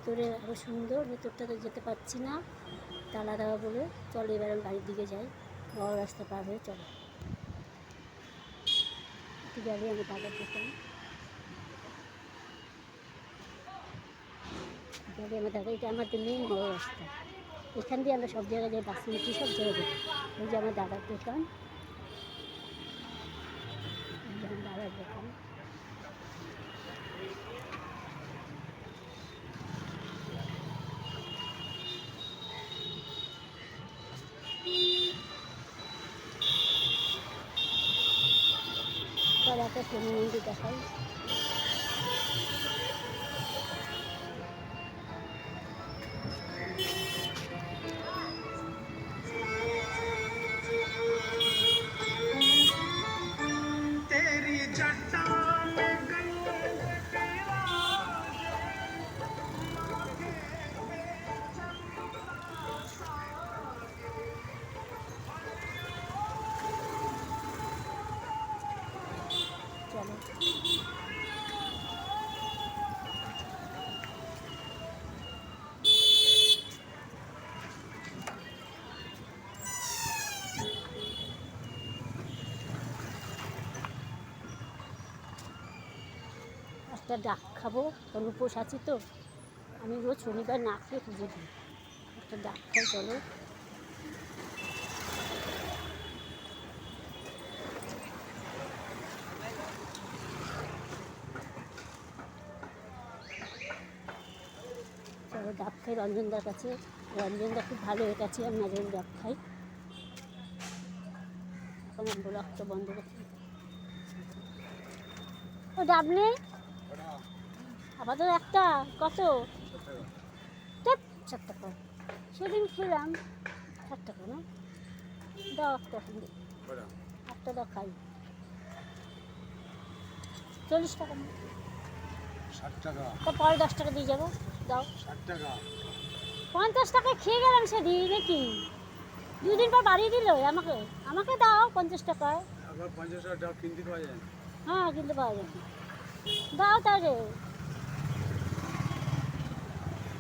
ভেতরে আরও সুন্দর, ভেতরটাতে যেতে পারছি না তালা দেওয়া বলে। চলো এবার আমি বাড়ির দিকে যাই, বড় রাস্তা পার হয়ে চলো। একটু গেলে আমি দাদার দোকান, গেলে আমার দাদা, এটা আমাদের মেন বড় রাস্তা, এখান দিয়ে আমরা সব জায়গায় যাই, বাসে উঠি, সব জায়গায় যাই। এই যে আমার দাদার দোকান, এই যে আমার দাদার দোকান। পরে একটা শনি মন্দির দেখাই। চলো একটা ডাক খাবো, কারণ উপোস আছি তো, আমি রোজ শনিবার না খেয়ে পুজো দিই। একটা ডাক খাই চলো। চলো ডাব খাই রঞ্জনদার কাছে, রঞ্জনদা খুব ভালো এর কাছে, আমি মাঝে মাঝে ডাব খাই। এখন আমি ব্লগটা বন্ধ করছি। ও ডাব নেই আপাতত একটা, কত? 60 টাকা, সেদিন খেলাম 60 টাকা না, দাও একটা, একটা দাও খাই। 40 টাকা না, 60 টাকা, তা পরে 10 টাকা দিয়ে যাবো, দাও। 60 টাকা, 50 টাকায় খেয়ে গেলাম সেদিন, নাকি 2 দিন পর বাড়িয়ে দিল আমাকে, আমাকে দাও 50 টাকায়। আবার 50 টাকা ডাব কিনতে পাওয়া যায় না। হ্যাঁ কিনতে পাওয়া যাবে, দাও তাহলে।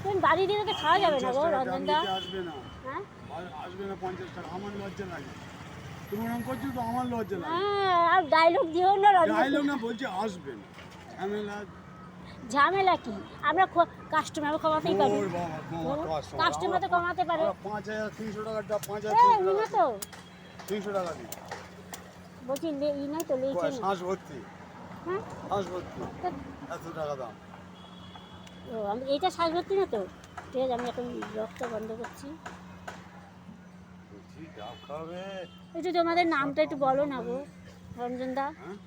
তুমি বাড়িয়ে দিলে তো খাওয়া যাবে না গো 50 টাকা ডাব রঞ্জনদা। নিতে আসবে না, হ্যাঁ আসবে না 50 টাকা, আমার লজ্জা লাগে। তুমি এরকম করছো তো আমার লজ্জা লাগে। হ্যাঁ, আর ডায়লগ দিও না ডাইলগ রঞ্জন। না, বলছে আসবে না, ঝামেলা। ঝামেলা কি, আমরা কাস্টমার কমাতেই পারি, ওর বাবা, কাস্টমার তো কমাতে পারে। 5300 টাকার ডাব, এই ই না তো 300 টাকা দিই। বলছি ই নাই তো, লেইছে না। শ্বাস ভর্তি, হ্যাঁ শ্বাস ভর্তি, এত টাকা দাম। ও আমি এইটা শ্বাস ভর্তি না তো, ঠিক আছে আমি এখন ব্লগটা বন্ধ করছি। ডাব খাবে? একটু তোমাদের নামটা একটু বলো না গো রঞ্জনদা, হ্যাঁ?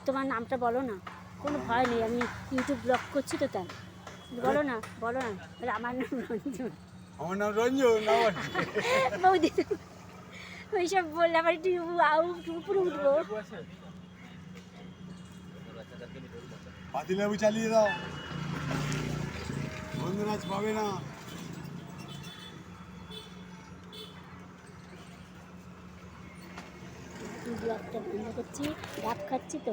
তোমার নামটা বলো না, কোনো ভয় নেই, আমি ইউটিউব ব্লগ করছি তো তাই। বলো না, বলো না, বলে আমার নাম রঞ্জন। আমার নাম রঞ্জন, বৌদি ওইসব বললে আবার একটু উপরে উঠবো। পাতিলেবু চালিয়ে দাও, বন্ধুরাজ পাবে না। ব্লগটা বন্ধ করছি, ডাব খাচ্ছি তো।